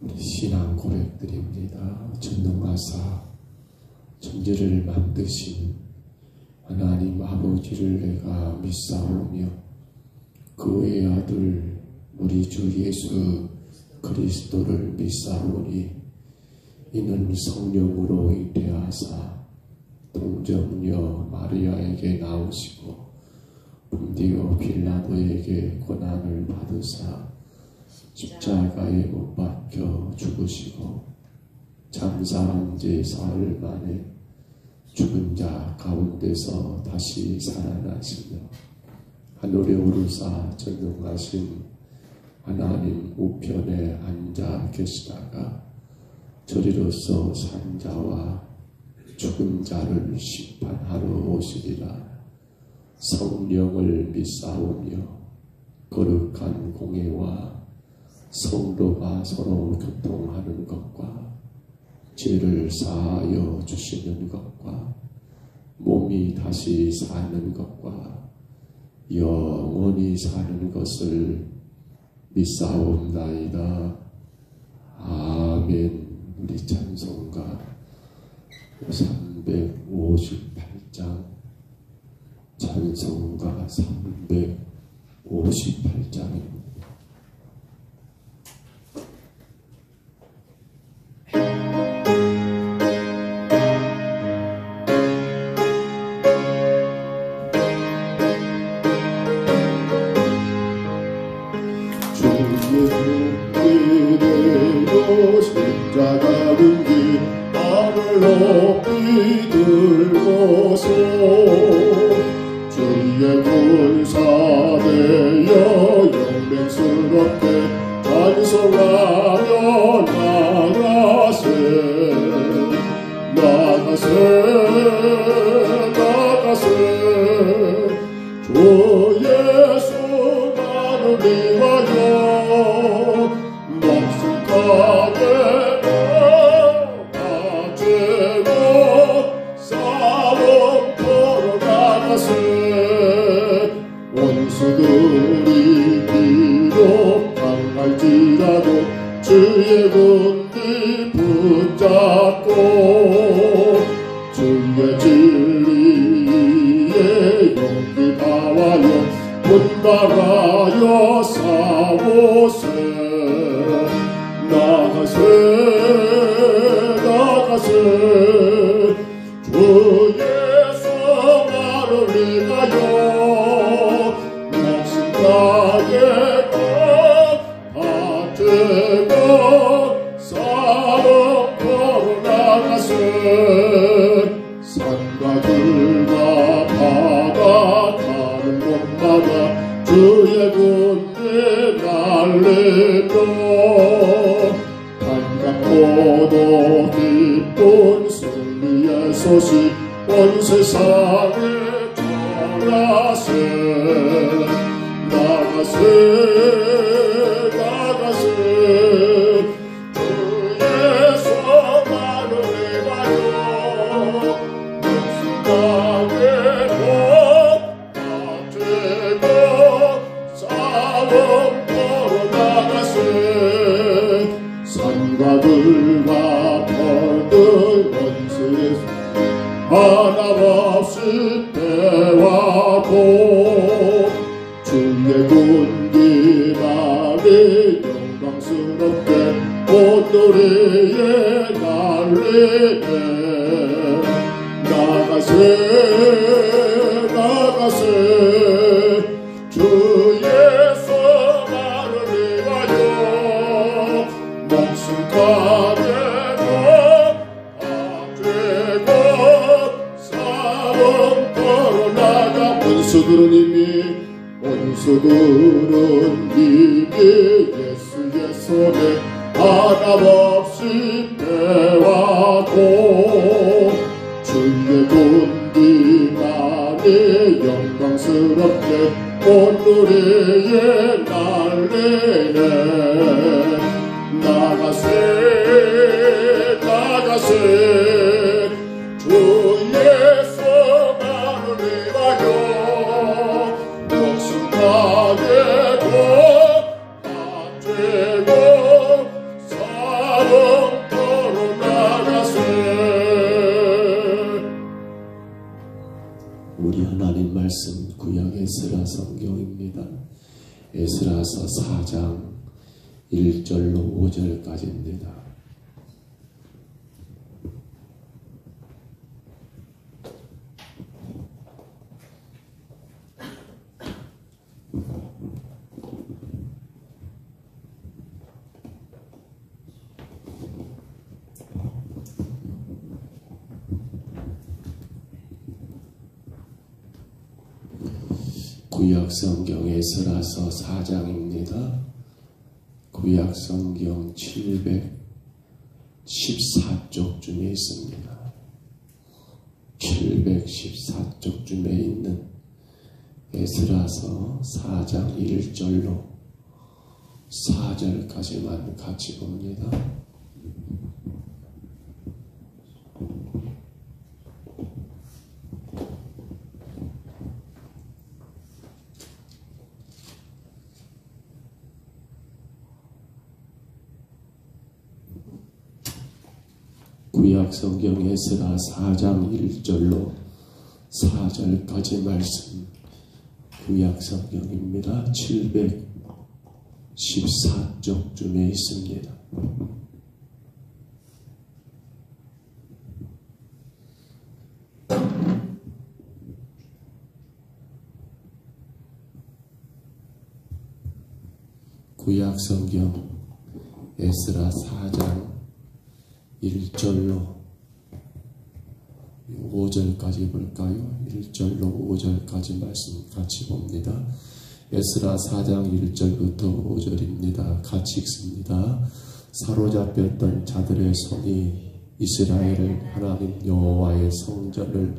우리 신앙 고백드립니다. 전능하사 천지를 만드신 하나님 아버지를 내가 믿사오며 그의 아들 우리 주 예수 그리스도를 믿사오니 이는 성령으로 잉태하사 동정녀 마리아에게 나오시고 본디오 빌라도에게 고난을 받으사 십자가에 못 박혀 죽으시고 장사한 지 사흘 만에 죽은 자 가운데서 다시 살아나시며 하늘에 오르사 전능하신 하나님 우편에 앉아 계시다가 저리로서 산 자와 죽은 자를 심판하러 오시리라. 성령을 믿사오며 거룩한 공예와 성도가 서로 교통하는 것과 죄를 사하여 주시는 것과 몸이 다시 사는 것과 영원히 사는 것을 믿사옵나이다. 아멘. 우리 찬송가 358장 찬송가 358장입니다. 십자가 근기 하늘 높이 들고서 주의 군사되어 영맹스럽게 찬송하며 나가세 나가세 나가세 주 예수 나를 위하여 목숨까지 바치고 싸움터로 나가세 원수들이 비록 강할지라도 주의 군기 붙잡고 주의 진리에 용기 다하여 분발하여 싸우세 나가세 나가세 주 예수 나를 위하여 목숨까지 바치고 싸움터로 나가세 산과 들과 바다 가는 곳마다 주의 군대 날리며 반갑고도 기쁜 승리의 소식 온 세상에 전하세 나가세 나가세 주 예수 나를 위하여 목숨까지 바치고 싸움터로 나가세 산과 들과 벌들 원수의 하나없이 패하고 주의 군기만이 영광스럽게 온누리에 날리네 나가세 나가세 주 예수 나를 위하여 목숨까지 바치고 싸움터로 나가 원수들은 이미 예수의 손에 하나없이 패하고 주의 군기만이 영광스럽게 온누리에 날리네 나가세 나가세 주 예수 나를 위하여 목숨까지 바치고 에스라서 4장 1절로 5절까지입니다. 구약성경 에스라서 4장입니다. 구약성경 714쪽쯤에 있습니다. 714쪽쯤에 있는 에스라서 4장 1절로 4절까지만 같이 봅니다. 구약성경 에스라 4장 1절로 4절까지 말씀, 구약성경입니다. 714쪽쯤에 있습니다. 구약성경 에스라 4장 1절로 5절까지 볼까요? 1절로 5절까지 말씀 같이 봅니다. 에스라 4장 1절부터 5절입니다. 같이 읽습니다. 사로잡혔던 자들의 손이 이스라엘을 하나님 여호와의 성전을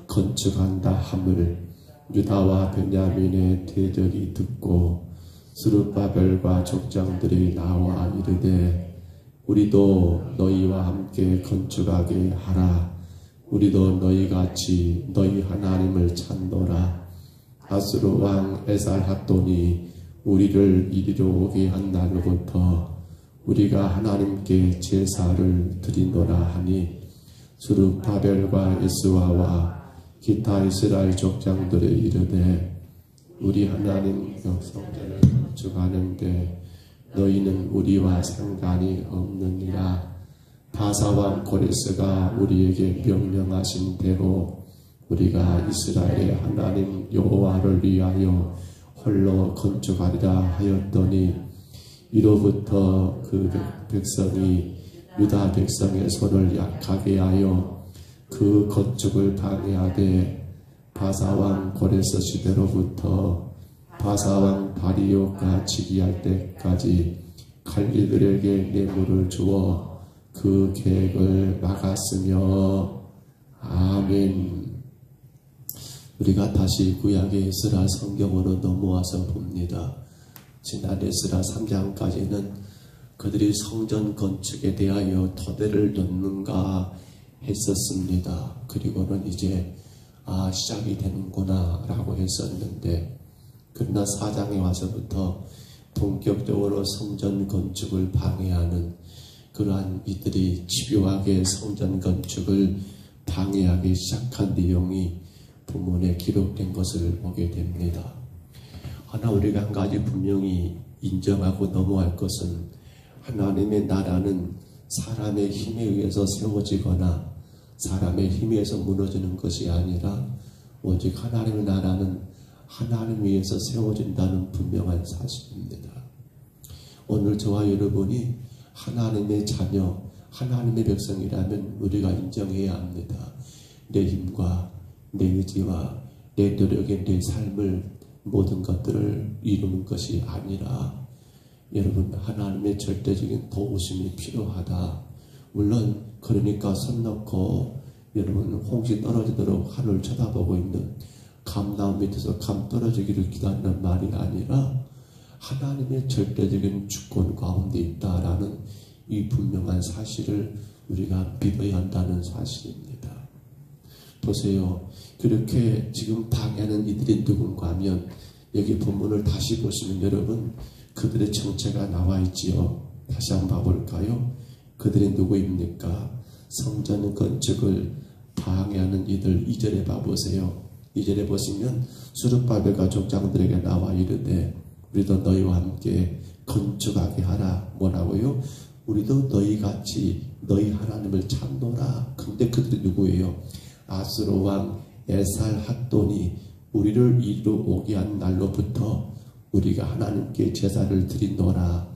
건축한다 함을 유다와 베냐민의 대적이 듣고 스룹바벨과 족장들이 나와 이르되 우리도 너희와 함께 건축하게 하라. 우리도 너희같이 너희 하나님을 찾노라. 아수르 왕 에살핫돈이 우리를 이리로 오게 한 날로부터 우리가 하나님께 제사를 드리노라 하니 스룹바벨과 에스와와 기타 이스라엘 족장들이 이르되 우리 하나님 성전을 건축하는데 너희는 우리와 상관이 없느니라. 바사왕 고레스가 우리에게 명령하신 대로 우리가 이스라엘의 하나님 여호와를 위하여 홀로 건축하리라 하였더니 이로부터 그 백성이 유다 백성의 손을 약하게 하여 그 건축을 방해하되 바사왕 고레스 시대로부터 바사왕 다리오가 즉위할 때까지 갈리들에게 뇌물을 주어 그 계획을 막았으며. 아멘. 우리가 다시 구약의 에스라 성경으로 넘어와서 봅니다. 지난 에스라 3장까지는 그들이 성전 건축에 대하여 토대를 놓는가 했었습니다. 그리고는 이제 시작이 되는구나 라고 했었는데, 그러나 4장에 와서부터 본격적으로 성전 건축을 방해하는 그러한 이들이 집요하게 성전 건축을 방해하기 시작한 내용이 본문에 기록된 것을 보게 됩니다. 하나 우리가 한 가지 분명히 인정하고 넘어갈 것은 하나님의 나라는 사람의 힘에 의해서 세워지거나 사람의 힘에 의해서 무너지는 것이 아니라 오직 하나님의 나라는 하나님 위에서 세워진다는 분명한 사실입니다. 오늘 저와 여러분이 하나님의 자녀, 하나님의 백성이라면 우리가 인정해야 합니다. 내 힘과 내 의지와 내 노력의 내 삶을 모든 것들을 이루는 것이 아니라 여러분 하나님의 절대적인 도우심이 필요하다. 물론 그러니까 손 놓고 여러분 홍시 떨어지도록 하늘을 쳐다보고 있는 감나무 밑에서 감 떨어지기를 기다리는 말이 아니라 하나님의 절대적인 주권 가운데 있다라는 이 분명한 사실을 우리가 믿어야 한다는 사실입니다. 보세요. 그렇게 지금 방해하는 이들이 누군가 하면 여기 본문을 다시 보시면 여러분 그들의 정체가 나와 있지요. 다시 한번 봐볼까요? 그들이 누구입니까? 성전 건축을 방해하는 이들. 2절에 봐보세요. 2절에 보시면 스룹바벨과 족장들에게 나와 이르되 우리도 너희와 함께 건축하게 하라. 뭐라고요? 우리도 너희같이 너희 하나님을 찾노라. 근데 그들이 누구예요? 아수르 왕 에살핫돈이 우리를 이리로 오게 한 날로부터 우리가 하나님께 제사를 드리노라.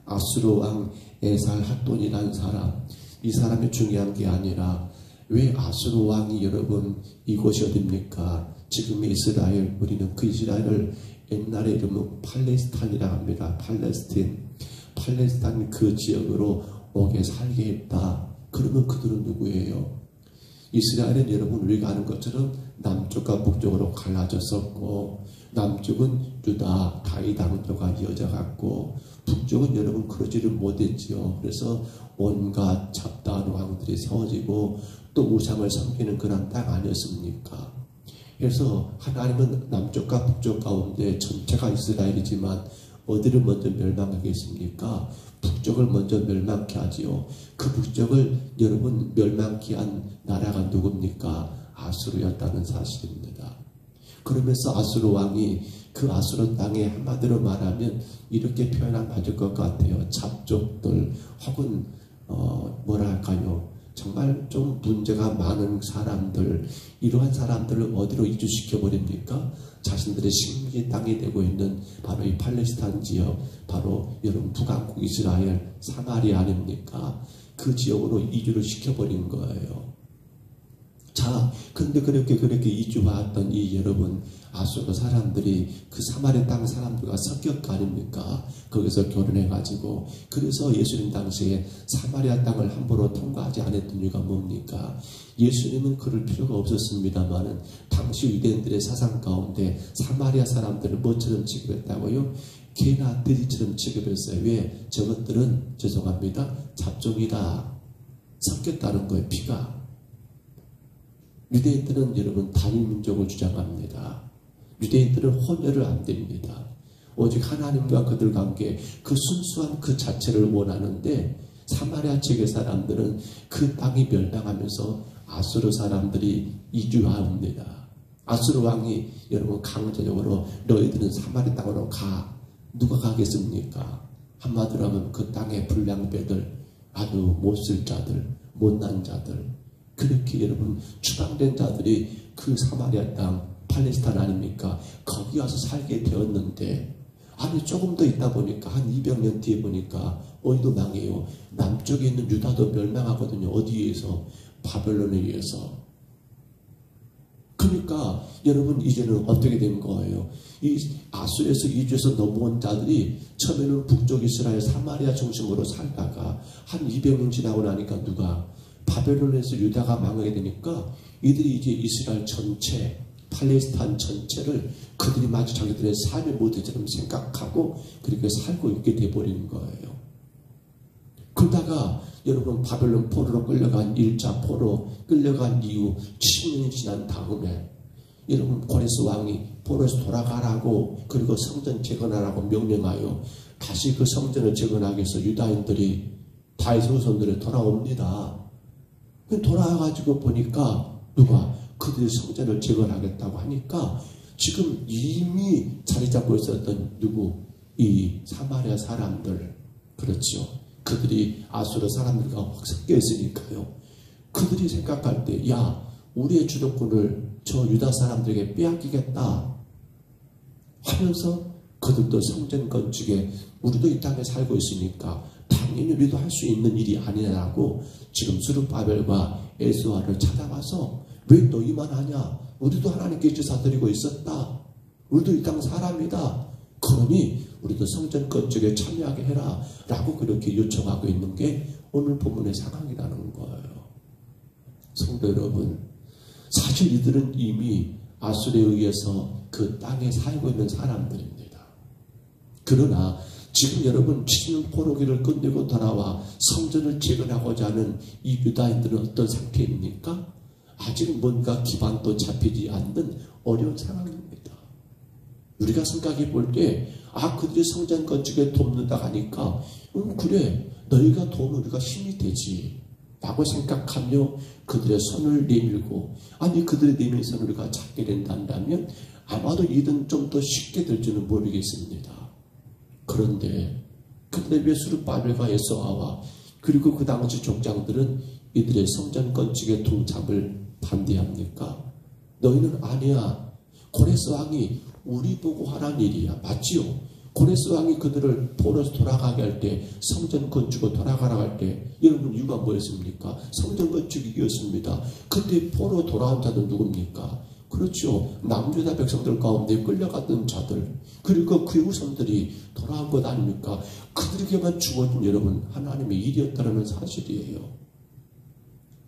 아수르 왕 에살핫돈이라는 사람, 이 사람이 중요한 게 아니라 왜 아수르 왕이 여러분 이곳이 어딥니까? 지금의 이스라엘, 우리는 그 이스라엘을 옛날에 이름은 팔레스타인이라고 합니다. 팔레스타인 그 지역으로 오게 살게 했다. 그러면 그들은 누구예요? 이스라엘은 여러분 우리가 아는 것처럼 남쪽과 북쪽으로 갈라졌었고, 남쪽은 유다 다윗 왕조가 이어져 갔고, 북쪽은 여러분 그러지를 못했지요. 그래서 온갖 잡다한 왕들이 세워지고 또 우상을 섬기는 그런 땅 아니었습니까? 그래서 하나님은 남쪽과 북쪽 가운데 전체가 이스라엘이지만 어디를 먼저 멸망하겠습니까? 북쪽을 먼저 멸망케 하지요. 그 북쪽을 여러분 멸망케 한 나라가 누굽니까? 아수르였다는 사실입니다. 그러면서 아수르 왕이 그 아수르 땅에 한마디로 말하면 이렇게 표현하면 맞을 것 같아요. 잡족들 혹은 뭐랄까요? 정말 좀 문제가 많은 사람들, 이러한 사람들을 어디로 이주시켜버립니까? 자신들의 식민지 땅이 되고 있는 바로 이 팔레스타인 지역, 바로 여러분 북왕국 이스라엘 사마리아 아닙니까? 그 지역으로 이주를 시켜버린 거예요. 자, 근데 그렇게 이주해왔던 이 여러분 아수르 사람들이 그 사마리아 땅 사람들과 섞였거 아닙니까? 거기서 결혼해가지고, 그래서 예수님 당시에 사마리아 땅을 함부로 통과하지 않았던 이유가 뭡니까? 예수님은 그럴 필요가 없었습니다만은 당시 유대인들의 사상 가운데 사마리아 사람들을 뭐처럼 취급했다고요? 개나 돼지처럼 취급했어요. 왜? 저것들은 죄송합니다, 잡종이다. 섞였다는 거예요. 피가. 유대인들은 여러분 단일민족을 주장합니다. 유대인들은 혼혈을 안 됩니다. 오직 하나님과 그들 관계 그 순수함 그 자체를 원하는데, 사마리아 지역의 사람들은 그 땅이 멸망하면서 아수르 사람들이 이주합니다. 아수르 왕이 여러분 강제적으로 너희들은 사마리아 땅으로 가. 누가 가겠습니까? 한마디로 하면 그 땅의 불량배들, 아주 못쓸 자들, 못난 자들, 그렇게 여러분 추방된 자들이 그 사마리아 땅 팔레스타인 아닙니까? 거기 와서 살게 되었는데, 아니 조금 더 있다 보니까 한 200년 뒤에 보니까 어디도 망해요. 남쪽에 있는 유다도 멸망하거든요. 어디에 의해서? 바벨론에 의해서. 그러니까 여러분 이제는 어떻게 된 거예요? 이 아수르에서 이주해서 넘어온 자들이 처음에는 북쪽 이스라엘 사마리아 중심으로 살다가 한 200년 지나고 나니까 누가? 바벨론에서 유다가 망하게 되니까 이들이 이제 이스라엘 전체, 팔레스타인 전체를 그들이 마치 자기들의 삶의 모델처럼 생각하고 그렇게 살고 있게 돼버리는 거예요. 그러다가 여러분 바벨론 포로로 끌려간 1차 포로 끌려간 이후 7년이 지난 다음에 여러분 고레스 왕이 포로에서 돌아가라고, 그리고 성전 재건하라고 명령하여 다시 그 성전을 재건하기 위해서 유다인들이 다윗의 후손들이 돌아옵니다. 돌아와가지고 보니까 누가? 그들이 성전을 재건하겠다고 하니까 지금 이미 자리 잡고 있었던 누구? 이 사마리아 사람들, 그렇죠. 그들이 아수르 사람들과 확 섞여 있으니까요. 그들이 생각할 때, 야, 우리의 주도권을 저 유다 사람들에게 빼앗기겠다 하면서 그들도 성전 건축에 우리도 이 땅에 살고 있으니까 당연히 우리도 할 수 있는 일이 아니라고 지금 스룹바벨과 에스와를 찾아가서 왜 너희만 하냐? 우리도 하나님께 제사 드리고 있었다. 우리도 이 땅 사람이다. 그러니 우리도 성전 건축에 참여하게 해라 라고 그렇게 요청하고 있는 게 오늘 본문의 상황이라는 거예요. 성도 여러분, 사실 이들은 이미 아수르에 의해서 그 땅에 살고 있는 사람들입니다. 그러나 지금 여러분 7년 포로기를 끝내고 돌아와 성전을 재건하고자 하는 이 유다인들은 어떤 상태입니까? 아직 뭔가 기반도 잡히지 않는 어려운 상황입니다. 우리가 생각해 볼 때, 그들이 성전 건축에 돕는다 하니까 그래, 너희가 도우면 우리가 힘이 되지 라고 생각하며 그들의 손을 내밀고, 아니 그들의 내민 손을 우리가 잡게 된다면 아마도 이들은 좀 더 쉽게 될 줄은 모르겠습니다. 그런데 왜 스룹바벨과 여호수아와 그리고 그 당시 족장들은 이들의 성전 건축의 동참을 반대합니까? 너희는 아니야. 고레스 왕이 우리 보고 하란 일이야. 맞지요? 고레스 왕이 그들을 포로에서 돌아가게 할 때, 성전 건축으로 돌아가라고 할 때, 여러분 이유가 뭐였습니까? 성전 건축이었습니다. 그때 포로 돌아온 자들 누굽니까? 그렇죠. 남유다 백성들 가운데 끌려갔던 자들, 그리고 그 후손들이 돌아온 것 아닙니까? 그들에게만 주어진 여러분 하나님의 일이었다는 사실이에요.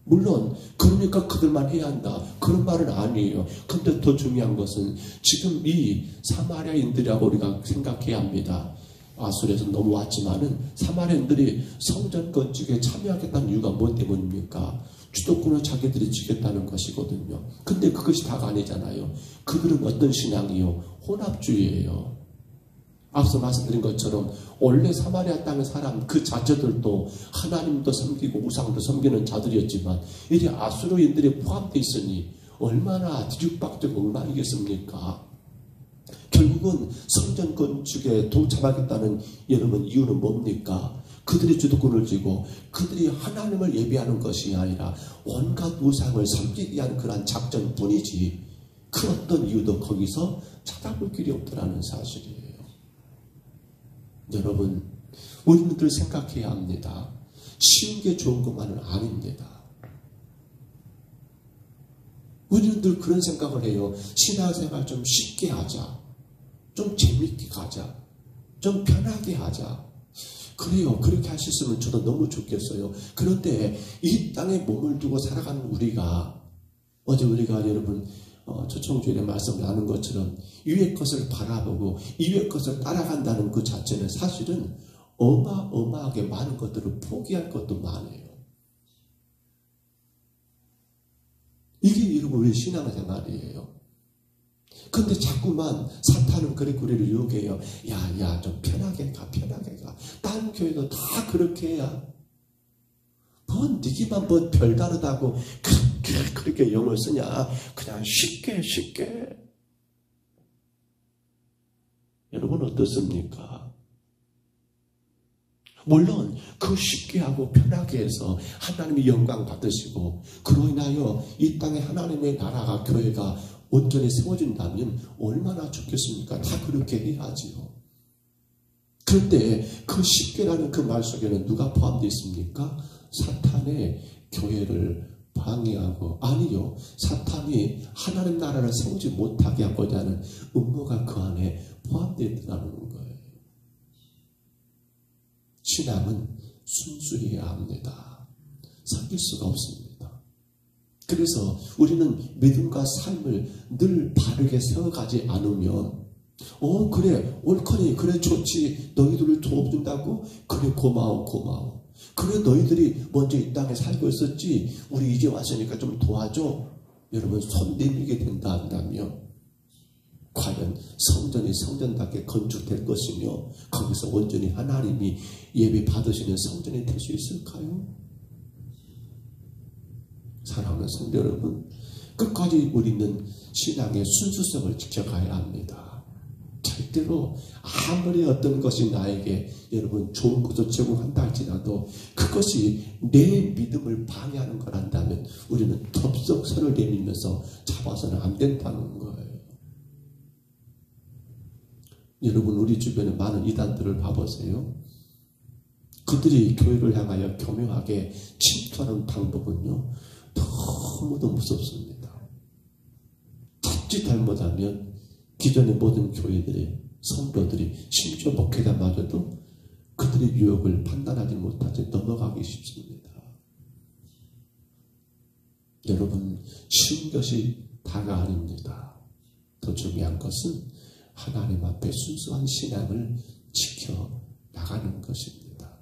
물론 그러니까 그들만 해야 한다, 그런 말은 아니에요. 근데 더 중요한 것은 지금 이 사마리아인들이라고 우리가 생각해야 합니다. 아수르에서 넘어왔지만은 사마리아인들이 성전 건축에 참여하겠다는 이유가 뭐 때문입니까? 주도권을 자기들이 지겠다는 것이거든요. 근데 그것이 다가 아니잖아요. 그들은 어떤 신앙이요? 혼합주의예요. 앞서 말씀드린 것처럼 원래 사마리아 땅의 사람 그 자체들도 하나님도 섬기고 우상도 섬기는 자들이었지만 이제 아수르인들이 포함되어 있으니 얼마나 뒤죽박죽 엉망이겠습니까? 결국은 성전 건축에 동참하겠다는 여러분 이유는 뭡니까? 그들이 주도권을 쥐고 그들이 하나님을 예배하는 것이 아니라 온갖 우상을 섬기기 위한 그러한 작전뿐이지 그 어떤 이유도 거기서 찾아볼 길이 없더라는 사실이에요. 여러분, 우리들 생각해야 합니다. 쉬운 게 좋은 것만은 아닙니다. 우리는 늘 그런 생각을 해요. 신앙생활 좀 쉽게 하자. 좀 재밌게 가자. 좀 편하게 하자. 그래요. 그렇게 하셨으면 저도 너무 좋겠어요. 그런데 이 땅에 몸을 두고 살아가는 우리가, 어제 우리가 여러분 초청주일에 말씀 나눈 것처럼 위의 것을 바라보고 이의 것을 따라간다는 그 자체는 사실은 어마어마하게 많은 것들을 포기할 것도 많아요. 이게 여러분 우리 신앙생활이에요. 근데 자꾸만 사탄은 그래 우리를 유혹해요. 야, 좀 편하게 가. 다른 교회도 다 그렇게 해야. 니기만 별다르다고 그렇게 영을 쓰냐. 그냥 쉽게. 여러분 어떻습니까? 물론 그 쉽게 하고 편하게 해서 하나님이 영광 받으시고 그로 인하여 이 땅에 하나님의 나라가 교회가 온전히 세워진다면 얼마나 좋겠습니까? 다 그렇게 해야지요. 그런데 그 쉽게라는 그 말 속에는 누가 포함되어 있습니까? 사탄의 교회를 방해하고, 아니요, 사탄이 하나님 나라를 세우지 못하게 하고자 하는 음모가 그 안에 포함되어 있다는 거예요. 신앙은 순수해야 합니다. 섞일 수가 없습니다. 그래서 우리는 믿음과 삶을 늘 바르게 세워가지 않으면 그래 옳거니 그래 좋지 너희들을 도와준다고 그래 고마워 그래 너희들이 먼저 이 땅에 살고 있었지 우리 이제 왔으니까 좀 도와줘. 여러분 손 내밀게 된다 한다면 과연 성전이 성전답게 건축될 것이며 거기서 온전히 하나님이 예배 받으시는 성전이 될 수 있을까요? 사랑하는 성도 여러분, 끝까지 우리는 신앙의 순수성을 지켜가야 합니다. 절대로 아무리 어떤 것이 나에게 여러분 좋은 것을 제공한다 할지라도 그것이 내 믿음을 방해하는 거란다면 우리는 덥석 손을 내밀면서 잡아서는 안 된다는 거예요. 여러분 우리 주변에 많은 이단들을 봐보세요. 그들이 교회를 향하여 교묘하게 침투하는 방법은요 너무도 무섭습니다. 자칫 잘못하면 기존의 모든 교회들의 성도들이 심지어 목회자마저도 그들의 유혹을 판단하지 못하지 넘어가기 쉽습니다. 여러분 쉬운 것이 다가 아닙니다. 더 중요한 것은 하나님 앞에 순수한 신앙을 지켜나가는 것입니다.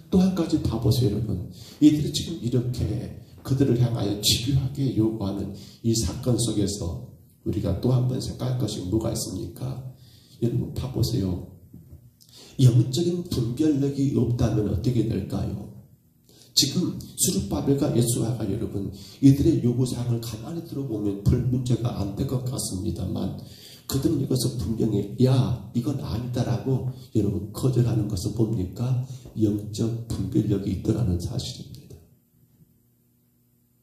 또 한 가지 봐보세요. 여러분 이들이 지금 이렇게 그들을 향하여 집요하게 요구하는 이 사건 속에서 우리가 또 한 번 생각할 것이 뭐가 있습니까? 여러분 봐보세요. 영적인 분별력이 없다면 어떻게 될까요? 지금 스룹바벨과 여호수아가 여러분 이들의 요구사항을 가만히 들어보면 별 문제가 안 될 것 같습니다만 그들은 이것을 분명히 야 이건 아니다라고 여러분 거절하는 것은 뭡니까? 영적 분별력이 있더라는 사실입니다.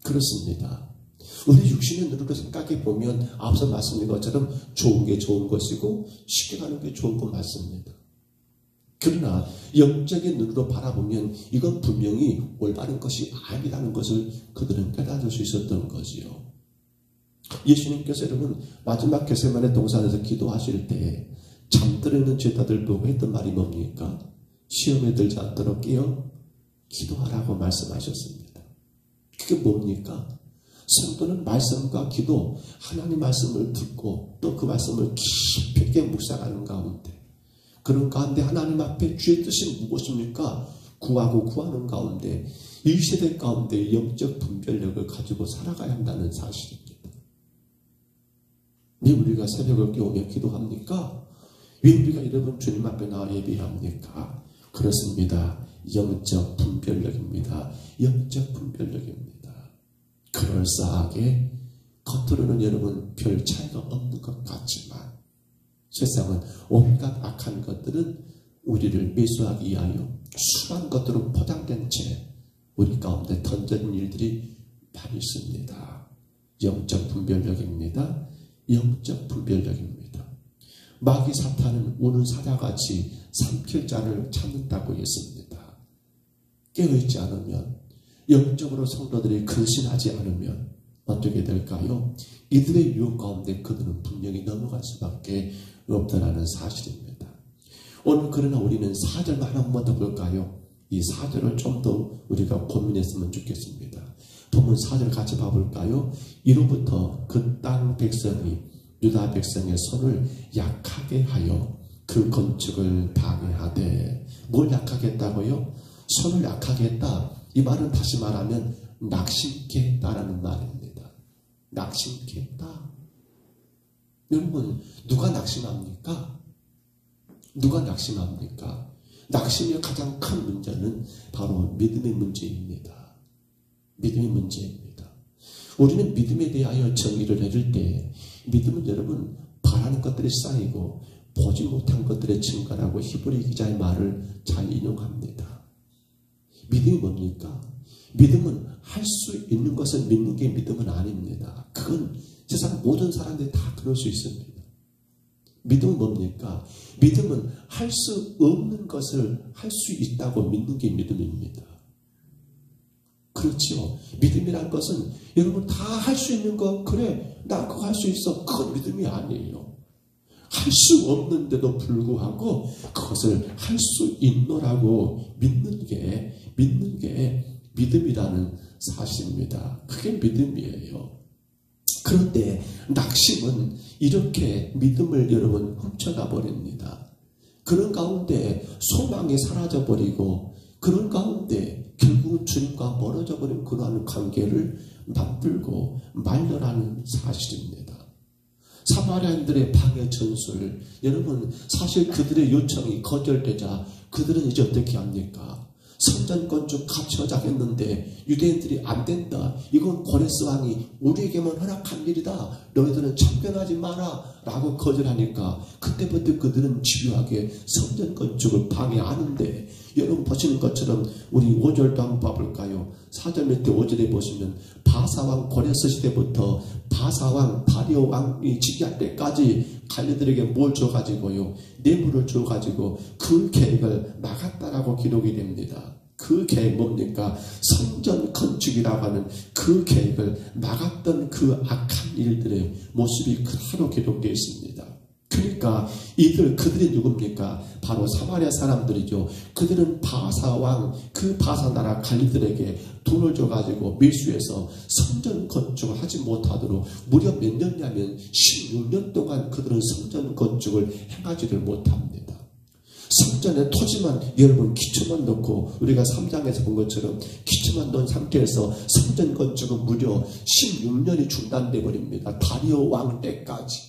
그렇습니다. 우리 육신의 눈으로 생각해 보면 앞서 말씀드린 것처럼 좋은 게 좋은 것이고 쉽게 가는 게 좋은 것 맞습니다. 그러나 영적인 눈으로 바라보면 이건 분명히 올바른 것이 아니라는 것을 그들은 깨달을 수 있었던 거지요. 예수님께서 여러분 마지막 겟세마네 동산에서 기도하실 때 잠들어 있는 제자들 보고 했던 말이 뭡니까? 시험에 들지 않도록 깨어 기도하라고 말씀하셨습니다. 그게 뭡니까? 성도는 말씀과 기도, 하나님 말씀을 듣고 또 그 말씀을 깊이 있게 묵상하는 가운데 그런 가운데 하나님 앞에 주의 뜻이 무엇입니까? 구하고 구하는 가운데 이 세대 가운데 영적 분별력을 가지고 살아가야 한다는 사실입니다. 왜 우리가 새벽을 깨우며 기도합니까? 왜 우리가 여러분 주님 앞에 나와 예배합니까? 그렇습니다. 영적 분별력입니다. 영적 분별력입니다. 그럴싸하게 겉으로는 여러분 별 차이가 없는 것 같지만 세상은 온갖 악한 것들은 우리를 매수하기 위하여 수많은 것들로 포장된 채 우리 가운데 던져진 일들이 많이 있습니다. 영적 분별력입니다. 영적 분별력입니다. 마귀 사탄은 우는 사자같이 삼킬 자를 찾는다고 했습니다. 깨어있지 않으면 영적으로 성도들이 근신하지 않으면 어떻게 될까요? 이들의 유혹 가운데 그들은 분명히 넘어갈 수밖에 없다는 사실입니다. 오늘 그러나 우리는 4절만 한 번 더 볼까요? 이 4절을 좀 더 우리가 고민했으면 좋겠습니다. 본문 4절 같이 봐볼까요? 이로부터 그 땅 백성이 유다 백성의 손을 약하게 하여 그 건축을 방해하되 뭘 약하게 했다고요? 손을 약하게 했다. 이 말은 다시 말하면 낙심케 했다라는 말입니다. 낙심케 했다. 여러분 누가 낙심합니까? 누가 낙심합니까? 낙심의 가장 큰 문제는 바로 믿음의 문제입니다. 믿음의 문제입니다. 우리는 믿음에 대하여 정의를 해줄 때 믿음은 여러분 바라는 것들이 쌓이고 보지 못한 것들의 증거라고 히브리 기자의 말을 잘 인용합니다. 믿음이 뭡니까? 믿음은 할 수 있는 것을 믿는 게 믿음은 아닙니다. 그건 세상 모든 사람들이 다 그럴 수 있습니다. 믿음은 뭡니까? 믿음은 할 수 없는 것을 할 수 있다고 믿는 게 믿음입니다. 그렇지요. 믿음이란 것은 여러분 다 할 수 있는 거 그래 나 그거 할 수 있어 그건 믿음이 아니에요. 할 수 없는데도 불구하고 그것을 할 수 있노라고 믿는 게 믿음이라는 사실입니다. 그게 믿음이에요. 그런데 낙심은 이렇게 믿음을 여러분 훔쳐가 버립니다. 그런 가운데 소망이 사라져 버리고 그런 가운데 결국은 주님과 멀어져 버린 그러한 관계를 만들고 말려라는 사실입니다. 사마리아인들의 방해 전술, 여러분 사실 그들의 요청이 거절되자 그들은 이제 어떻게 합니까? 성전 건축 같이 하자겠는데 유대인들이 안 된다. 이건 고레스 왕이 우리에게만 허락한 일이다. 너희들은 참견하지 마라 라고 거절하니까 그때부터 그들은 집요하게 성전 건축을 방해하는데 여러분 보시는 것처럼 우리 5절도 한번 봐볼까요? 4절 밑에 5절에 보시면 바사왕 고레스 시대부터 바사왕 다리오 왕이 즉위할 때까지 갈리들에게 뭘 줘가지고요? 뇌물을 줘가지고 그 계획을 막았다라고 기록이 됩니다. 그 계획 뭡니까? 성전 건축이라고 하는 그 계획을 막았던 그 악한 일들의 모습이 그대로 기록되어 있습니다. 그러니까 그들이 누굽니까? 바로 사마리아 사람들이죠. 그들은 바사왕, 그 바사나라 갈리들에게 돈을 줘가지고 밀수해서 성전 건축을 하지 못하도록 무려 몇 년이냐면 16년 동안 그들은 성전 건축을 행하지를 못합니다. 성전에 토지만 여러분 기초만 넣고 우리가 3장에서 본 것처럼 기초만 넣은 상태에서 성전 건축은 무려 16년이 중단돼 버립니다. 다리오 왕 때까지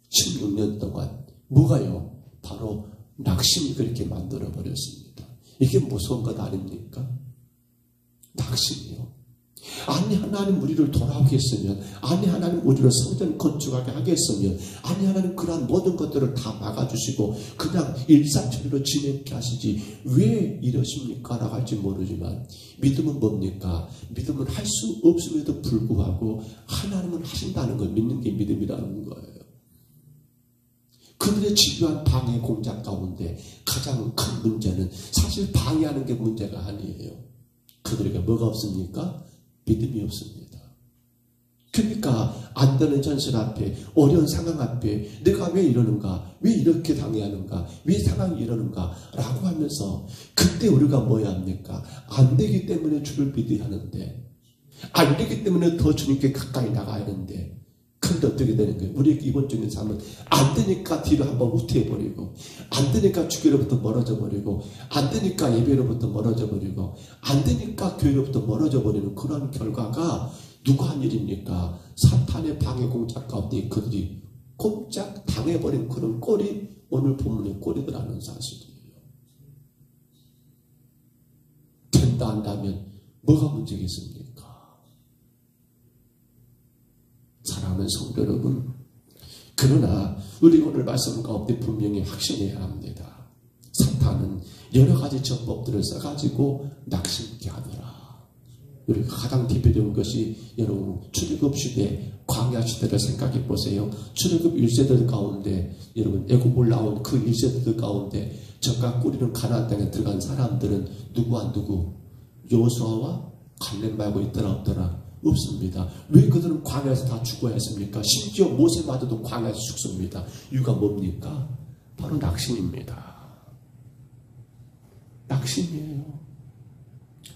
16년 동안 뭐가요? 바로 낙심이 그렇게 만들어 버렸습니다. 이게 무서운 것 아닙니까? 낙심이요. 아니 하나님 우리를 돌아오게 했으면, 아니 하나님 우리를 성전 건축하게 하게 했으면, 아니 하나님 그러한 모든 것들을 다 막아주시고 그냥 일상처럼 지내게 하시지 왜 이러십니까? 라고 할지 모르지만 믿음은 뭡니까? 믿음은 할 수 없음에도 불구하고 하나님은 하신다는 걸 믿는 게 믿음이라는 거예요. 그들의 집요한 방해 공작 가운데 가장 큰 문제는 사실 방해하는 게 문제가 아니에요. 그들에게 뭐가 없습니까? 믿음이 없습니다. 그러니까 안 되는 현실 앞에, 어려운 상황 앞에 내가 왜 이러는가, 왜 이렇게 당해하는가, 왜 상황이 이러는가 라고 하면서 그때 우리가 뭐 해야 합니까? 안 되기 때문에 주를 믿어야 하는데, 안 되기 때문에 더 주님께 가까이 나가야 하는데, 그런데 어떻게 되는 거예요? 우리의 기본적인 삶은 안 되니까 뒤로 한번 후퇴해버리고, 안 되니까 주교로부터 멀어져 버리고, 안 되니까 예배로부터 멀어져 버리고, 안 되니까 교회로부터 멀어져 버리는 그런 결과가 누가 한 일입니까? 사탄의 방해 공작 가운데 그들이 꼼짝 당해버린 그런 꼴이 오늘 본문의 꼴이더라는 사실이에요. 된다 한다면 뭐가 문제겠습니까? 사랑하는 성도 여러분, 그러나 우리 오늘 말씀 가운데 분명히 확신해야 합니다. 사탄은 여러 가지 전법들을 써가지고 낙심케 하더라. 우리가 가장 대표적인 것이 여러분 출애굽 시대, 광야 시대를 생각해 보세요. 출애굽 1세들 가운데 여러분 애굽을 나온 그 1세들 가운데 젖과 꿀이는 가나안 땅에 들어간 사람들은 누구와 누구? 여호수아와 갈렙 말고 있더라 없더라? 없습니다. 왜 그들은 광야에서 다 죽어야 했습니까? 심지어 모세마저도 광야에서 죽습니다. 이유가 뭡니까? 바로 낙심입니다. 낙심이에요.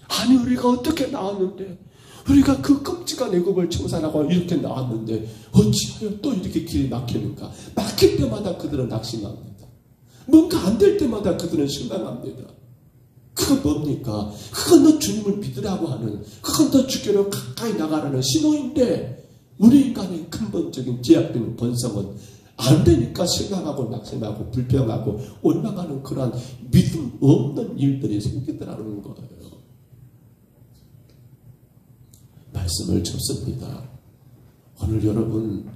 아니 우리가 어떻게 나왔는데, 우리가 그 끔찍한 애굽을 청산하고 이렇게 나왔는데 어찌하여 또 이렇게 길이 막히는가? 막힐 때마다 그들은 낙심합니다. 뭔가 안 될 때마다 그들은 실망합니다. 그건 뭡니까? 그건 너 주님을 믿으라고 하는, 그건 너 주께로 가까이 나가라는 신호인데, 우리 인간의 근본적인 제약된 본성은 안 되니까 실망하고 낙심하고 불평하고 원망하는 그러한 믿음 없는 일들이 생기더라는 거예요. 말씀을 쳤습니다. 오늘 여러분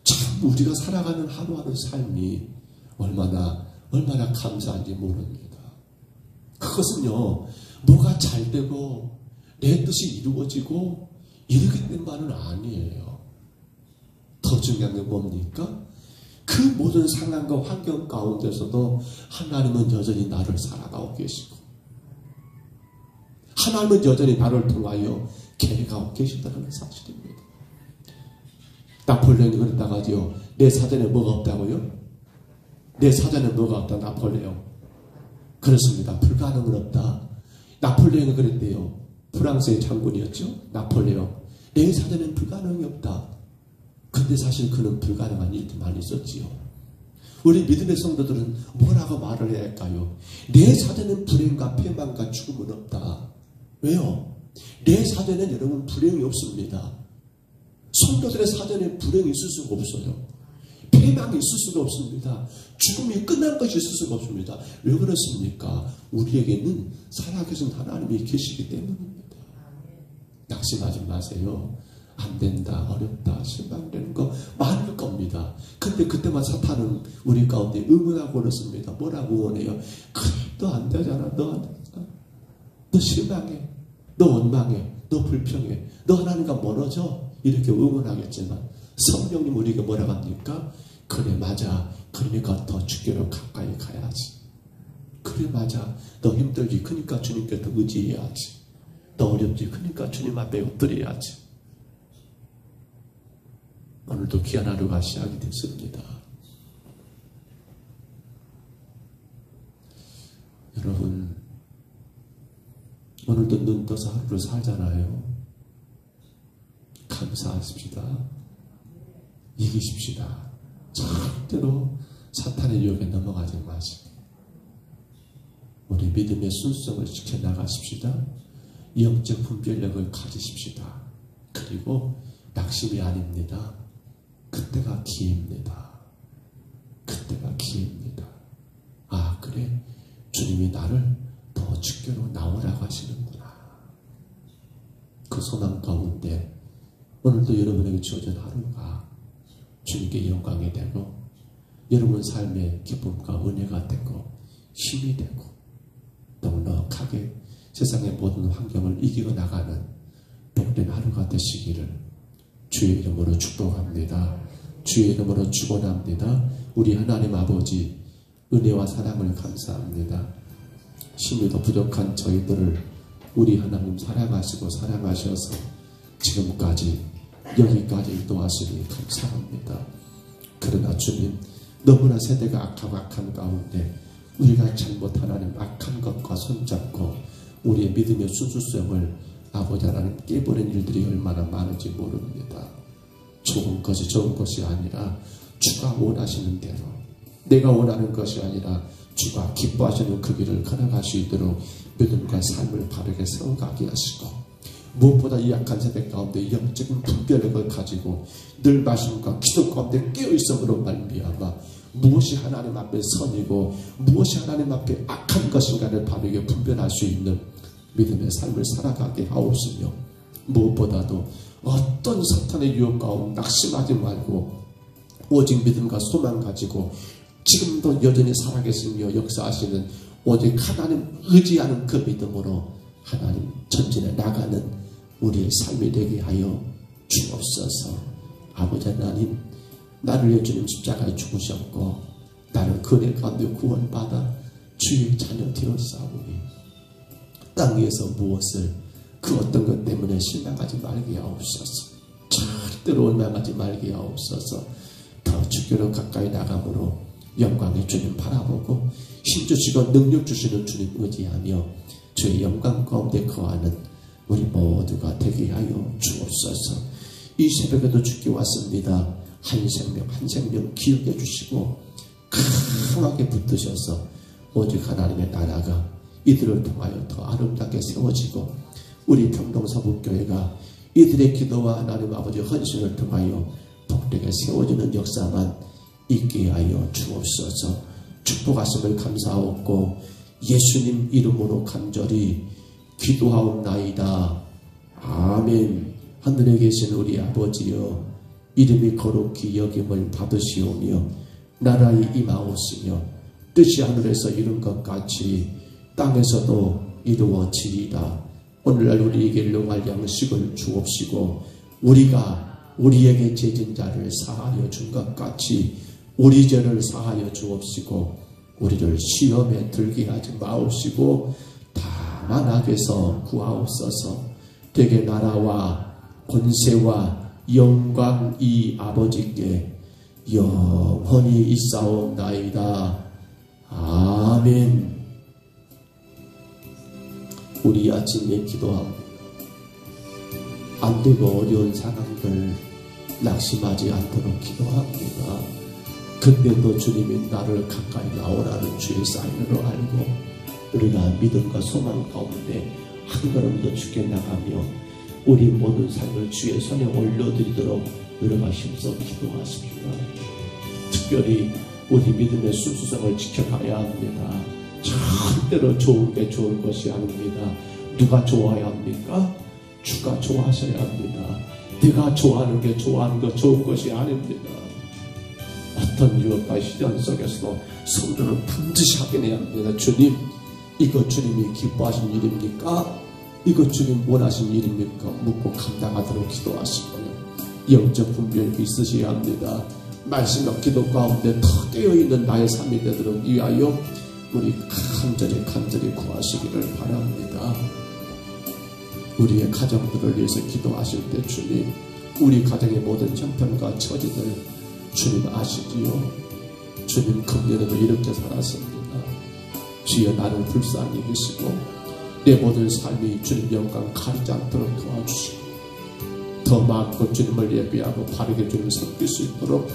참 우리가 살아가는 하루하루 삶이 얼마나 감사한지 모릅니다. 그것은요, 뭐가 잘 되고 내 뜻이 이루어지고 이렇게 된 말은 아니에요. 더 중요한 게 뭡니까? 그 모든 상황과 환경 가운데서도 하나님은 여전히 나를 살아가고 계시고, 하나님은 여전히 나를 통하여 계획하고 계시다는 사실입니다. 나폴레옹이 그랬다가지요, 내 사전에 뭐가 없다고요? 내 사전에 뭐가 없다, 나폴레옹. 그렇습니다. 불가능은 없다. 나폴레옹이 그랬대요. 프랑스의 장군이었죠. 나폴레옹. 내 사전엔 불가능이 없다. 근데 사실 그는 불가능한 일도 많이 있었지요. 우리 믿음의 성도들은 뭐라고 말을 해야 할까요? 내 사전엔 불행과 패망과 죽음은 없다. 왜요? 내 사전엔 여러분 불행이 없습니다. 성도들의 사전에 불행이 있을 수가 없어요. 패망이 있을 수가 없습니다. 죽음이 끝난 것이 있을 수가 없습니다. 왜 그렇습니까? 우리에게는 살아계신 하나님이 계시기 때문입니다. 낙심하지 마세요. 안 된다, 어렵다, 실망되는 거 많을 겁니다. 근데 그때만 사탄은 우리 가운데 응원하고 그렇습니다. 뭐라고 응원해요? 그래, 너 안 되잖아. 너 안 되잖아. 너 실망해. 너 원망해. 너 불평해. 너 하나님과 멀어져. 이렇게 응원하겠지만 성령님 우리에게 뭐라고 합니까? 그래 맞아. 그러니까 더 주께로 가까이 가야지. 그래 맞아. 너 힘들지. 그러니까 주님께 더 의지해야지. 너 어렵지. 그러니까 주님 앞에 엎드려야지. 오늘도 귀한 하루가 시작이 됐습니다. 여러분, 오늘도 눈 떠서 하루를 살잖아요. 감사하십시다. 이기십시다. 절대로 사탄의 유혹에 넘어가지 마시고 우리 믿음의 순수성을 지켜나가십시다. 영적 분별력을 가지십시다. 그리고 낙심이 아닙니다. 그때가 기회입니다. 그때가 기회입니다. 아 그래, 주님이 나를 더 주께로 나오라고 하시는구나. 그 소망 가운데 오늘도 여러분에게 주어진 하루가 주님께 영광이 되고 여러분 삶의 기쁨과 은혜가 되고 힘이 되고 넉넉하게 세상의 모든 환경을 이기고 나가는 복된 하루가 되시기를 주의 이름으로 축복합니다. 주의 이름으로 축원합니다. 우리 하나님 아버지 은혜와 사랑을 감사합니다. 힘이 더 부족한 저희들을 우리 하나님 사랑하시고 사랑하셔서 지금까지 여기까지 인도하시니 감사합니다. 그러나 주님 너무나 세대가 악하고 악한 가운데 우리가 잘못 하나님 악한 것과 손잡고 우리의 믿음의 순수성을 아버지 하나님 깨버린 일들이 얼마나 많은지 모릅니다. 좋은 것이 아니라 주가 원하시는 대로 내가 원하는 것이 아니라 주가 기뻐하시는 그 길을 걸어갈 수 있도록 믿음과 삶을 바르게 세워가게 하시고 무엇보다 이 약한 세대 가운데 영적인 분별력을 가지고 늘 말씀과 기도 가운데 깨어있음으로 말미암아 무엇이 하나님 앞에 선이고 무엇이 하나님 앞에 악한 것인가를 바르게 분별할 수 있는 믿음의 삶을 살아가게 하옵시며 무엇보다도 어떤 사탄의 유혹 가운데 낙심하지 말고 오직 믿음과 소망 가지고 지금도 여전히 살아계시며 역사하시는 오직 하나님 의지하는 그 믿음으로 하나님 전진해 나가는 우리의 삶이 되게 하여 주옵소서. 아버지 하나님 나를 위해 주님 십자가에 죽으셨고 나는 그 은혜 가운데 구원받아 주의 자녀 되었사오니 땅 위에서 무엇을 그 어떤 것 때문에 실망하지 말게 하옵소서. 절대로 원망하지 말게 하옵소서. 더 주께로 가까이 나감으로 영광의 주님 바라보고 힘주시고 능력 주시는 주님 의지하며 주의 영광 가운데 거하는 우리 모두가 되게 하여 주옵소서. 이 새벽에도 주께 왔습니다. 한 생명 한 생명 기억해 주시고 강하게 붙드셔서 오직 하나님의 나라가 이들을 통하여 더 아름답게 세워지고 우리 평동서북교회가 이들의 기도와 하나님 아버지 헌신을 통하여 복되게 세워지는 역사만 있게 하여 주옵소서. 축복하심을 감사하옵고 예수님 이름으로 간절히 기도하옵나이다. 아멘. 하늘에 계신 우리 아버지여 이름이 거룩히 여김을 받으시오며 나라에 임하옵시며 뜻이 하늘에서 이룬 것 같이 땅에서도 이루어지이다. 오늘날 우리에게 일용할 양식을 주옵시고 우리가 우리에게 죄진 자를 사하여 준 것 같이 우리 죄를 사하여 주옵시고 우리를 시험에 들게 하지 마옵시고 다만 악에서 구하옵소서. 되게 나라와 권세와 영광이 아버지께 영원히 있사옵나이다. 아멘. 우리 아침에 기도합니다. 안되고 어려운 상황들 낙심하지 않도록 기도합니다. 근데도 주님이 나를 가까이 나오라는 주의 사인으로 알고 우리가 믿음과 소망 가운데 한 걸음 더 주께 나가며 우리 모든 삶을 주의 손에 올려드리도록 우리가 힘써 기도하십니다. 특별히 우리 믿음의 순수성을 지켜가야 합니다. 절대로 좋은 게 좋은 것이 아닙니다. 누가 좋아야 합니까? 주가 좋아하셔야 합니다. 내가 좋아하는 게 좋아하는 거 좋은 것이 아닙니다. 어떤 유혹과 시련 속에서도 성도는 반드시 확인해야 합니다. 주님, 이거 주님이 기뻐하신 일입니까? 이거 주님 원하신 일입니까? 묻고 감당하도록 기도하시고요. 영적 분별이 있으셔야 합니다. 말씀과 기도 가운데 더 깨어있는 나의 삶이 되도록 위하여 우리 간절히 구하시기를 바랍니다. 우리의 가정들을 위해서 기도하실 때 주님, 우리 가정의 모든 형편과 처지들 주님 아시지요? 주님 금년에도 이렇게 살았습니다. 주여 나를 불쌍히 여기시고 내 모든 삶이 주님 영광 가리지 않도록 도와주시고 더 마음껏 주님을 예배하고 바르게 주님을 섬길 수 있도록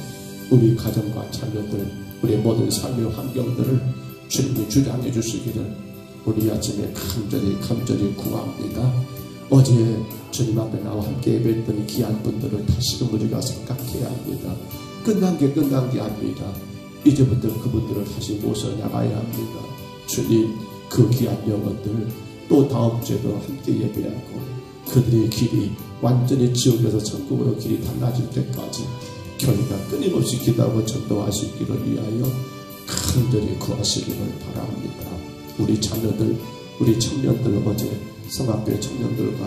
우리 가정과 자녀들 우리 모든 삶의 환경들을 주님이 주장해 주시기를 우리 아침에 간절히 구합니다. 어제 주님 앞에 나와 함께 예배했던 귀한 분들을 다시금 우리가 생각해야 합니다. 끝난 게 아닙니다. 이제부터 그분들을 다시 모셔나가야 합니다. 주님, 그 귀한 영혼들 또 다음 주에도 함께 예배하고 그들의 길이 완전히 지옥에서 천국으로 길이 달라질 때까지 교회가 끊임없이 기도하고 전도하시기를 위하여 간절히 구하시기를 바랍니다. 우리 자녀들, 우리 청년들, 어제 성악교회 청년들과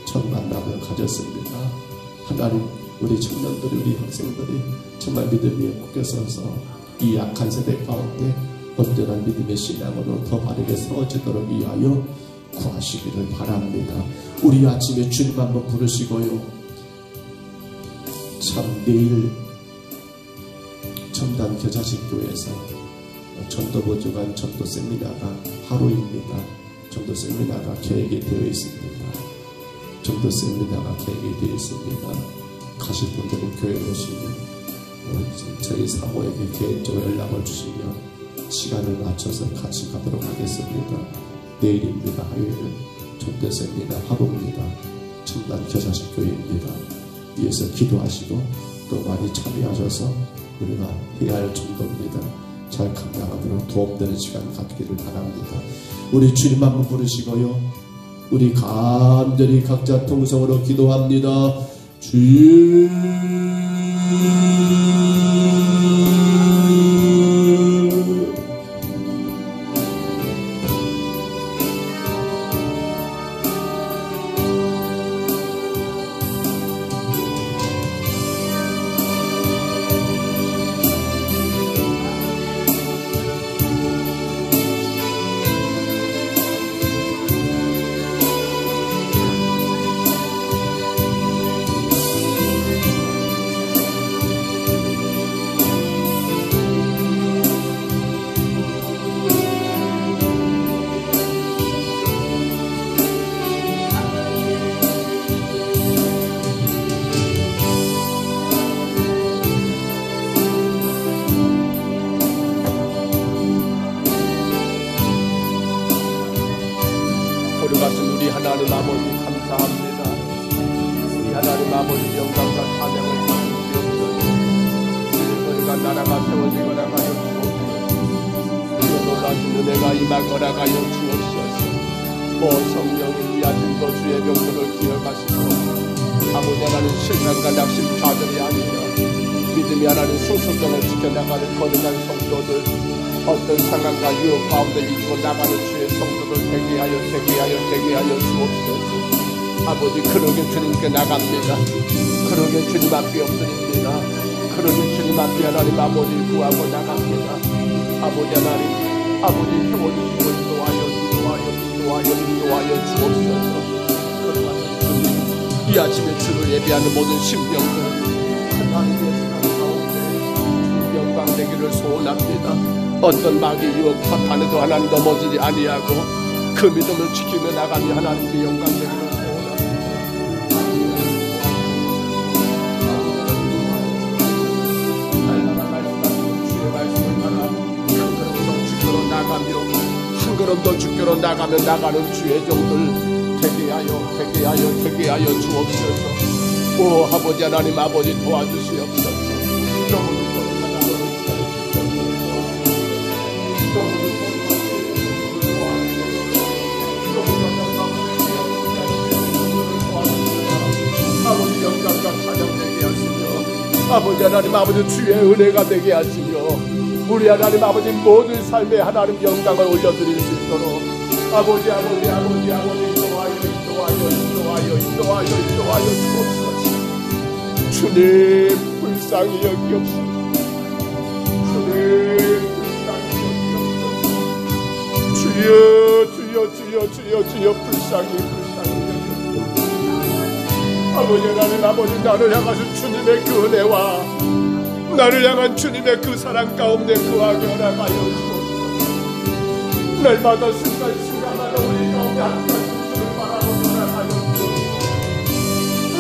첫 만남을 가졌습니다. 하나님, 우리 청년들이, 우리 학생들이 정말 믿음이 굳게 서서 이 약한 세대 가운데 온전한 믿음의 신앙으로 더 바르게 세워지도록 위하여 구하시기를 바랍니다. 우리 아침에 주님 한번 부르시고요. 참 내일 첨단 겨자식교회에서 전도보조관 전도 세미나가 하루입니다. 전도 세미나가 계획이 되어 있습니다. 전도 세미나가 계획이 되어 있습니다. 가실 분들은 교회에 오시면 저희 사모에게 개인적으로 연락을 주시면 시간을 맞춰서 같이 가도록 하겠습니다. 내일입니다. 화요일은 전도 세미나 하루입니다. 첨단 겨자식 교회입니다. 위에서 기도하시고 또 많이 참여하셔서 우리가 해야 할 전도입니다. 잘 감당하도록 도움되는 시간 갖기를 바랍니다. 우리 주님 한번 부르시고요. 우리 간절히 각자 통성으로 기도합니다. 주님, 거룩하신 우리 하나님 아버지 감사합니다. 우리 하나님 아버지 영광과 찬양을 받으시옵소서. 우리가 나라가 세워지거나 가여 주옵소서. 놀라신 은혜가 임하거나 가여 주옵소서. 성령이 이 아침도 주의 명령을 기억하시고 아버지 하나님 실망과 낙심 좌절이 아니라 믿음이 하나님 순수성을 지켜나가는 거듭난 성도들, 어떤 상황과 유혹 가운데 이기고 나가는 주의 성도들 되게 하여 주옵소서. 아버지, 그러게 주님께 나갑니다. 그러게 주님 앞에 엎드립니다. 그러게 주님 앞에 하나님 아버지 구하고 나갑니다. 아버지 하나님, 아버지 세워주시고 인도하여 주옵소서. 그러면서 주님, 이 아침에 주를 예배하는 모든 심령들 하나님의 사랑 가운데 영광 되기를 소원합니다. 어떤 마귀 유혹 사탄에도 하나님 넘어지지 아니하고 그 믿음을 지키며 나가며 하나님께 영광 되기를 소원합니다. 날마다 말씀하시는 주의 말씀을 따라 한 걸음 더 주께로 나가며 한 걸음 더 주께로 나가며 나가는 주의 종들 되게 하여 주옵소서. 오 아버지 하나님, 아버지 도와주시옵소서. 아버지 영광과 찬양 되게 하시며 아버지 하나님 아버지 주의 은혜가 되게 하시며 우리 하나님 아버지 모든 삶에 하나님 영광을 올려드릴 수 있도록 아버지 인도하여 주옵소서. 주님 불쌍히 여기옵소서. 주님 불쌍히 여기옵소서. 주여 불쌍히 여기옵소서. 아버지 하나님 아버지, 나를 향하신 주님의 그 은혜와 나를 향한 주님의 그 사랑 가운데 거하게 허락하여 주옵소서. 날마다 순간순간마다 우리 가운데 하나님 주를 바라보고 허락하여 주옵소서.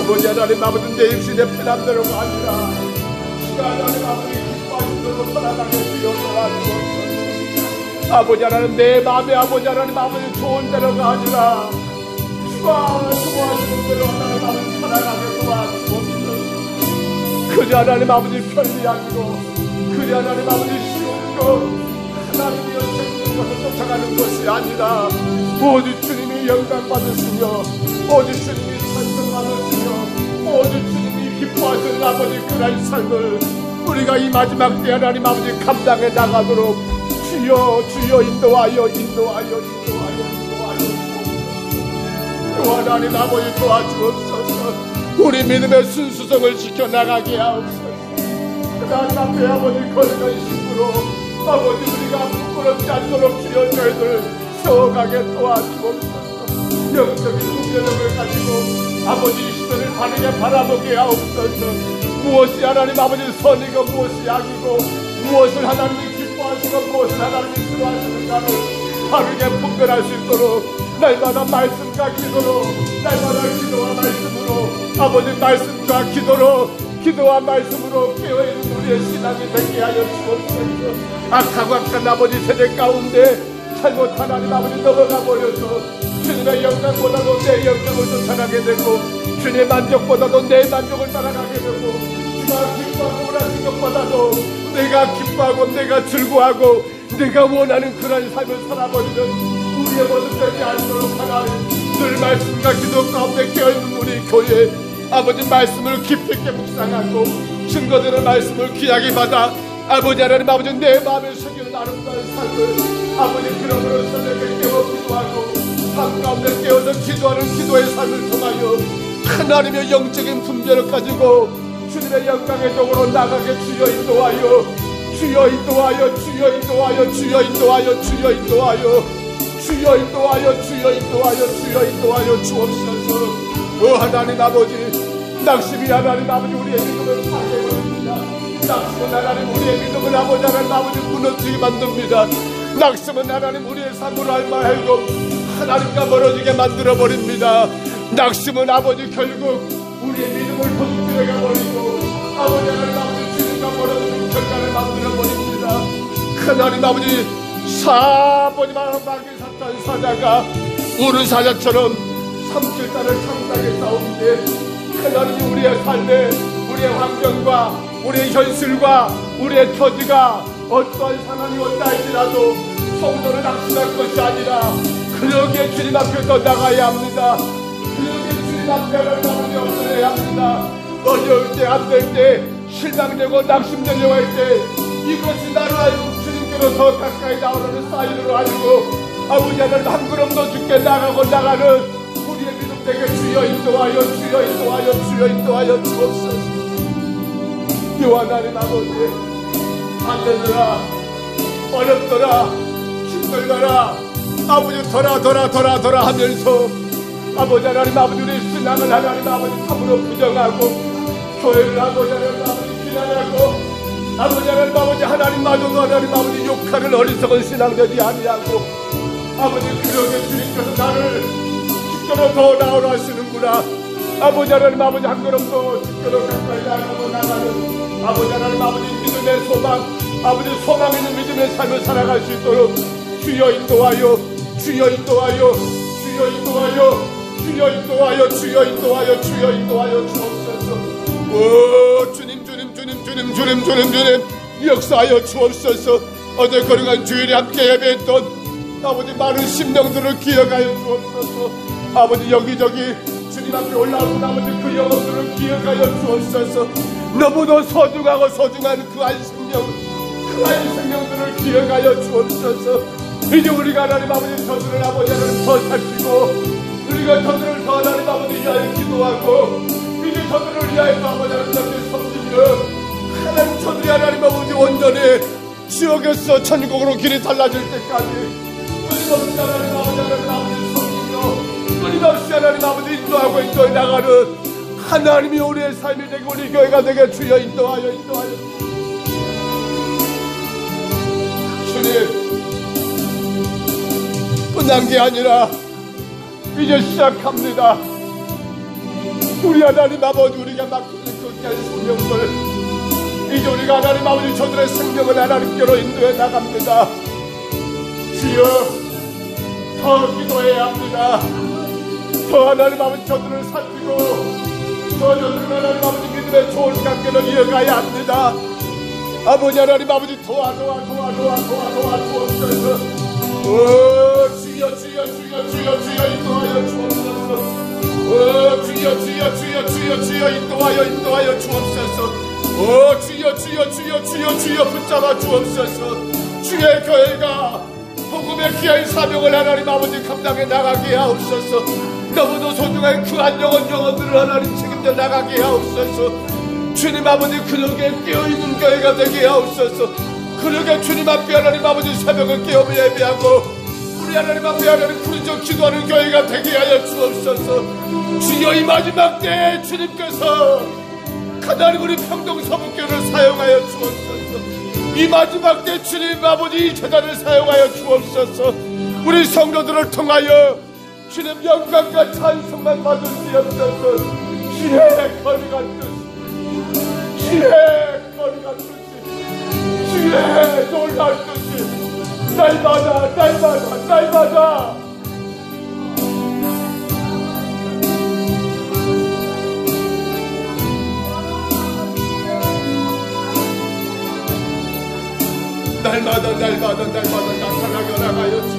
아버지 하나님 아버지, 내 입신의 편함대로가 아니라 주가 하나님 아버지 기뻐하신 대로 살아가게 주옵소서. 아버지 하나님, 내 마음에 아버지 하나님 아버지 좋은 대로가 아니라 좋아하시는 대로 하나님 아버지 살아가게 도와주옵소서. 그리 하나님 아버지 편리하기로, 그리 하나님 아버지 쉬우기로 하나님이여 생긴 것을 쫓아가는 것이 아니라 오직 주님이 영광 받으시며 오직 주님이 찬송 받으시며 모든 주님이 기뻐하시는 아버지 그런 삶을 우리가 이 마지막 때 하나님 아버지 감당해 나가도록 주여 주여 인도하여 또 하나님 아버지 도와주옵소서. 우리 믿음의 순수성을 지켜나가게 하옵소서. 하나님 앞에 아버지 거룩한 신부로 아버지 우리가 부끄럽지 않도록 주여 저희들 세워가게 도와주옵소서. 영적인 분별력을 가지고 아버지 이 시대를 바르게 바라보게 하옵소서. 무엇이 하나님 아버지 선이고 무엇이 악이고 무엇을 하나님이 기뻐하시고 무엇을 하나님이 싫어하시는가를 바르게 분별할 수 있도록 날마다 말씀과 기도로 날마다 기도와 말씀으로 아버지 말씀과 기도로 기도와 말씀으로 깨어있는 우리의 신앙이 되게 하여 주옵소서. 악하고 악한 아버지 세대 가운데 잘못 하나님 아버지 넘어가 버려서 주님의 영광보다도 내 영광을 쫓아가게 되고 주님의 만족보다도 내 만족을 따라가게 되고 주가 기뻐하고 원하는 것보다도 내가 기뻐하고 내가 즐거워하고 내가 원하는 그런 삶을 살아버리는 우리의 모습 되지 않도록 하나님 늘 말씀과 기도 가운데 깨어있는 우리 교회 아버지 말씀을 깊이 있게 묵상하고 증거되는 말씀을 귀하게 받아 아버지 하나님 아버지 내 마음에 새기는 아름다운 삶을 아버지 그러므로 새벽에 깨워 기도하고 밤 가운데 깨어서 기도하는 기도의 삶을 통하여 하나님의 영적인 분별을 가지고 주님의 영광의 종으로 나가게 주여 인도하여 주여 인도하여 주여 인도하여 주여 인도하여 주여 인도하여 주여 인도하여 주여 인도하여 주여 인도하여 주옵소서. 하나님 아버지 낙심이 하나님 아버지 우리의 믿음을 파괴해버립니다. 낙심은 하나님 우리의 믿음을 아버지 하나님 아버지 무너지게 만듭니다. 낙심은 하나님 우리의 삶으로 하여금 하나님과 멀어지게 만들어버립니다. 낙심은 아버지 결국 우리의 믿음을 도둑질해 버리고 아버지 하나님 아버지 주님과 멀어지는 결과를 만들어버립니다. 하나님 아버지 아버지 마귀 사탄 사자가 우는 사자처럼 37달을 창작에 싸우는데 하나님이 우리의 삶에 우리의 환경과 우리의 현실과 우리의 처지가 어떠한 상황이 온다 할지라도 성도를 낙심할 것이 아니라 그러기에 주님 앞에 더 나가야 합니다. 그러기에 주님 앞에 나가는 없어야 합니다. 어려울 때 안 될 때 실망되고 낙심되려고 할 때 이것이 나를 알고 주님께로 더 가까이 나오라는 사인으로 알고 아버지 하나님 한 걸음 더 죽게 나가고 나가는 우리의 믿음 되게 주여 인도하여 주여 인도하여 주여 인도하여 주옵소서. 요 하나님 아버지 안 되더라 어렵더라 힘들더라 아버지 더라 하면서 아버지 하나님 아버지 우리 신앙을 하나님 아버지 참으로 부정하고 교회를 아버지 하나님 아버지 비난하고 아버지 하나님 아버지 하나님마저도 하나님 아버지 욕하는 어리석은 신앙되지 아니하고 아버지 그러게 주님께서 나를 주께로 더 나오라 하시는구나. 아버지 하나님 아버지 한 걸음 더 주께로 가까이 나가고 나가는 아버지 하나님 아버지 믿음의 소망 아버지 소망 있는 믿음의 삶을 살아갈 수 있도록 주여 인도하여 주여 인도하여 주여 인도하여 주여 인도하여 주여 인도하여 주여 인도하여 주옵소서. 오 주님 역사하여 주옵소서. 어제 거룩한 주일에 함께 예배했던 아버지 많은 심령들을 기억하여 주옵소서. 아버지 여기저기 주님 앞에 올라오는 아버지 그 영혼들을 기억하여 주옵소서. 너무도 소중하고 소중한 그 한 생명들을 기억하여 주옵소서. 이제 우리가 하나님 아버지 저들을 아버지 하나님 더 살피고 우리가 저들을 더 하나님 아버지 위하여 기도하고 이제 저들을 위하여 아버지 하나님 앞에 섬기며 하나님 저들이 하나님 아버지 온전히 지옥에서 천국으로 길이 달라질 때까지 끊임없이 하나님 아버지 섬기며 끊임없이 하나님 아버지 인도하고 인도해 나가는 하나님이 우리의 삶이 되고 우리 교회가 되게 주여 인도하여 주님 끝난 게 아니라 이제 시작합니다. 우리 하나님 아버지 우리가 맡기는 끝까지 생명을 이제 우리가 하나님 아버지 저들의 생명을 하나님께로 인도해 나갑니다. 주여 더 기도해야 합니다. 더 하나님 아버지 저들을 살피고 더 저들을 하나님 아버지 믿음의 좋은 관계로 이어가야 합니다. 아버지 하나님 아버지 도와 주옵소서. 주여 인도하여 주옵소서. 주여 주옵하여 주옵소서. 주여 주여 주여 주여 주여 붙잡아 주옵소서. 주의 교회가 복음의 귀한 사명을 하나님 아버지 감당해 나가게 하옵소서. 너무도 소중한 그 한 영혼들을 하나님 책임져 나가게 하옵소서. 주님 아버지 그렇게 깨어있는 교회가 되게 하옵소서. 그렇게 주님 앞에 하나님 아버지 새벽을 깨우며 예배하고 우리 하나님 앞에 하나님 부르짖어 기도하는 교회가 되게 하여 주옵소서. 주여 이 마지막 때에 주님께서 하나님 우리 평동서북교를 사용하여 주옵소서. 이 마지막 때 주님 아버지 이 재단을 사용하여 주옵소서. 우리 성도들을 통하여 주님 영광과 찬송만 받으시옵소서. 주의 거리가 뜻이 주의 거리가 뜻이 주의 놀랄 뜻이 날마다 날마다 날마다 날마다 나타나게 나가여